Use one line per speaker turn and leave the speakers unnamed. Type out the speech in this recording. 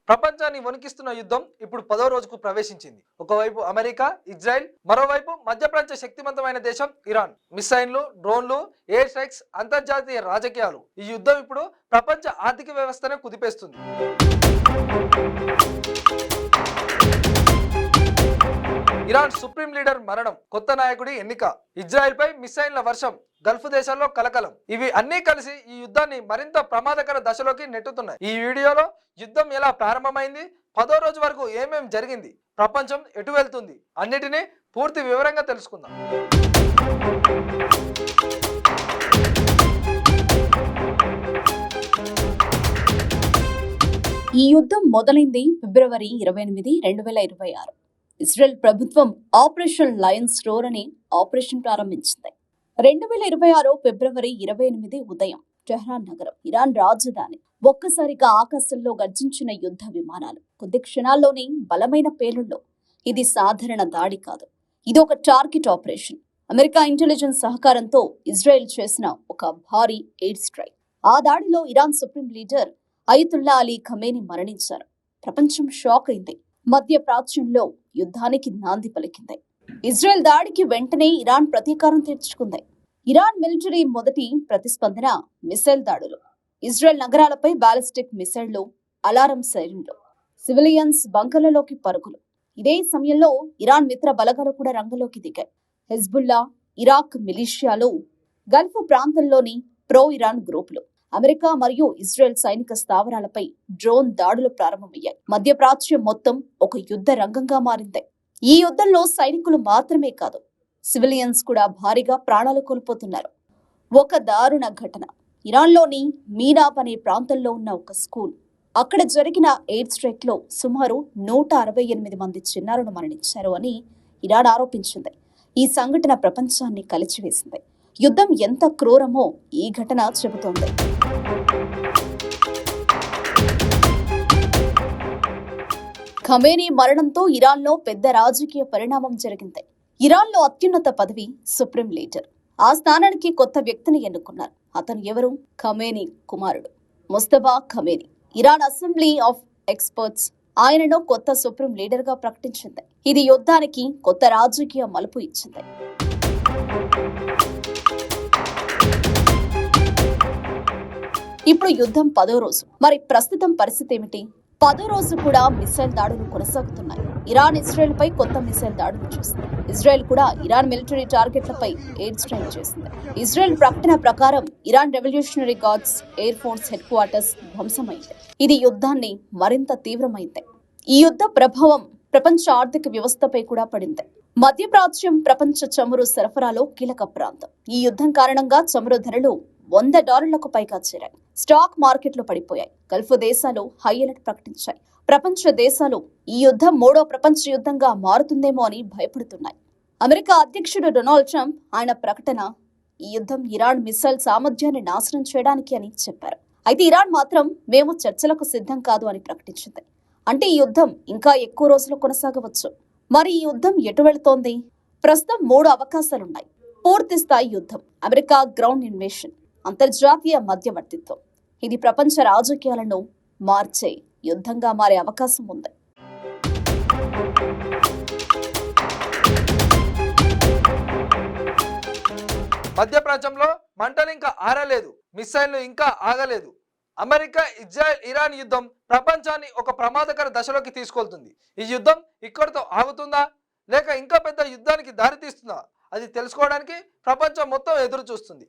ప్రపంచాన్ని వణికిస్తున్న యుద్ధం ఇప్పుడు 10వ రోజుకు ప్రవేశించింది. ఒకవైపు అమెరికా, ఇజ్రాయెల్, మరోవైపు మధ్యప్రాచ్య శక్తివంతమైన దేశం ఇరాన్. మిసైన్లు, డ్రోన్లు, ఎయిర్ స్ట్రైక్స్, అంతర్జాతీయ రాజకీయాలు. ఈ యుద్ధం ఇప్పుడు ప్రపంచ ఆర్థిక వ్యవస్థనే కుదిపేస్తుంది. ఇరాన్ సుప్రీం లీడర్ మరణం, కొత్త నాయకుడి ఎన్నిక, ఇజ్రాయెల్ పై మిసైన్ల వర్షం, గల్ఫ్ దేశాల్లో కలకలం. ఇవి అన్నీ కలిసి ఈ యుద్ధాన్ని మరింత ప్రమాదకర దశలోకి నెట్టుతున్నాయి. ఈ వీడియోలో యుద్ధం ఎలా ప్రారంభమైంది, 10వ రోజు వరకు ఏమేం జరిగింది, ప్రపంచం ఎటు వెళ్తుంది, అన్నిటినీ పూర్తి వివరంగా తెలుసుకుందాం.
ఈ యుద్ధం మొదలైంది ఫిబ్రవరి 28, 2026. ఇజ్రాయెల్ ప్రభుత్వం ఆపరేషన్ లయన్స్ రోర్ అనే ఆపరేషన్ ప్రారంభించింది. 2026 ఫిబ్రవరి 28 ఉదయం టెహ్రాన్ నగరం, ఇరాన్ రాజధాని. ఒక్కసారిగా ఆకాశంలో గర్జించిన యుద్ధ విమానాలు, కొద్ది క్షణాల్లోనే బలమైన పేలుళ్లు. ఇది సాధారణ దాడి కాదు, ఇది ఒక టార్గెట్ ఆపరేషన్. అమెరికా ఇంటెలిజెన్స్ సహకారంతో ఇజ్రాయెల్ చేసిన ఒక భారీ ఎయిర్ స్ట్రైక్. ఆ దాడిలో Iran supreme leader Ayatollah Ali Khamenei మరణించారు. ప్రపంచం షాక్ అయింది. మధ్య ప్రాచ్యంలో యుద్ధానికి నాంది పలికింది. ఇజ్రాయెల్ దాడికి వెంటనే ఇరాన్ ప్రతీకారం తీర్చుకుంది. ఇరాన్ మిలిటరీ మొదటి ప్రతిస్పందన మిసైల్ దాడులు. ఇజ్రాయెల్ నగరాలపై బాలిస్టిక్ మిసైళ్లు, అలారం సైరన్లు, సివిలియన్స్ బంకర్లలోకి పరుగులు. ఇదే సమయంలో ఇరాన్ మిత్ర బలగాలు కూడా రంగంలోకి దిగాయి. హెజ్బుల్లా, ఇరాక్ మిలిషియాలు, గల్ఫ్ ప్రాంతంలోని ప్రో ఇరాన్ గ్రూపులు, అమెరికా మరియు ఇజ్రాయెల్ సైనిక స్థావరాలపై డ్రోన్ దాడులు ప్రారంభమయ్యాయి. మధ్యప్రాచ్యం మొత్తం ఒక యుద్ధ రంగంగా మారింది. ఈ యుద్ధంలో సైనికులు మాత్రమే కాదు, సివిలియన్స్ కూడా భారీగా ప్రాణాలు కోల్పోతున్నారు. ఒక దారుణ ఘటన ఇరాన్లోని మీనాబ్ అనే ప్రాంతంలో ఉన్న ఒక స్కూల్. అక్కడ జరిగిన ఎయిర్ స్ట్రైక్ లో సుమారు 168 మంది చిన్నారులు మరణించారు అని ఇరాన్ ఆరోపించింది. ఈ సంఘటన ప్రపంచాన్ని కలిచివేసింది. యుద్ధం ఎంత క్రూరమో ఈ ఘటన చెబుతోంది. ఖమేనీ మరణంతో ఇరాన్లో పెద్ద రాజకీయ పరిణామం జరిగింది. ఇరాన్లో అత్యున్నత పదవి సుప్రీం లీడర్. ఆ స్థానానికి కొత్త వ్యక్తిని ఎన్నుకున్నారు. అతను ఎవరు? ఖమేనీ కుమారుడు Mustafa Khamenei. Iran assembly of experts ఆయనను కొత్త సుప్రీం లీడర్ గా ప్రకటించింది. ఇది యుద్ధానికి కొత్త రాజకీయ మలుపు ఇచ్చింది. ఇప్పుడు యుద్ధం 10వ రోజు. మరి ప్రస్తుతం పరిస్థితి ఏమిటి? 10వ రోజు కూడా మిసైల్ దాడులు కొనసాగుతున్నాయి. ఇరాన్ ఇజ్రాయెల్ పై కొత్త మిసైల్ దాడులు చేసింది. ఇజ్రాయెల్ కూడా ఇరాన్ మిలిటరీ టార్గెట్లపై ఎయిర్ స్ట్రైక్ చేసింది. ఇజ్రాయెల్ ప్రకటన ప్రకారం Iran revolutionary guards air force headquarters ధ్వంసమైంది. ఇది యుద్ధాన్ని మరింత తీవ్రమైంది. ఈ యుద్ధ ప్రభావం ప్రపంచ ఆర్థిక వ్యవస్థపై కూడా పడింది. మధ్యప్రాచ్యం ప్రపంచ చమురు సరఫరాలో కీలక ప్రాంతం. ఈ యుద్ధం కారణంగా చమురు ధరలు $100 పైగా చేరాయి. స్టాక్ మార్కెట్లు పడిపోయాయి. గల్ఫ్ దేశాలు హై అలర్ట్ ప్రకటించాయి. ప్రపంచ దేశాలు ఈ యుద్ధం 3వ ప్రపంచ యుద్ధంగా మారుతుందేమో అని భయపడుతున్నాయి. అమెరికా అధ్యక్షుడు డొనాల్డ్ ట్రంప్ ఆయన ప్రకటన ఈ యుద్ధం ఇరాన్ మిసైల్ సామర్థ్యాన్ని నాశనం చేయడానికి అని చెప్పారు. అయితే ఇరాన్ మాత్రం మేము చర్చలకు సిద్ధం కాదు అని ప్రకటించింది. అంటే ఈ యుద్ధం ఇంకా ఎక్కువ రోజులు కొనసాగవచ్చు. మరి ఈ యుద్ధం ఎటు వెళుతోంది? ప్రస్తుతం 3 అవకాశాలున్నాయి. పూర్తి స్థాయి యుద్ధం, అమెరికా గ్రౌండ్ ఇన్వేషన్, అంతర్జాతీయ మధ్యవర్తిత్వం. ఇది ప్రపంచ రాజకీయాలను మార్చే యుద్ధంగా మారే అవకాశం ఉంది.
మధ్యప్రాచ్యంలో మంటలు ఇంకా ఆరలేదు, మిసైళ్లు ఇంకా ఆగలేదు. అమెరికా, ఇజ్రాయెల్, ఇరాన్ యుద్ధం ప్రపంచాన్ని ఒక ప్రమాదకర దశలోకి తీసుకెళ్తుంది. ఈ యుద్ధం ఇక్కడితో ఆగుతుందా, లేక ఇంకా పెద్ద యుద్ధానికి దారితీస్తుందా? అది తెలుసుకోవడానికి ప్రపంచం మొత్తం ఎదురు చూస్తుంది.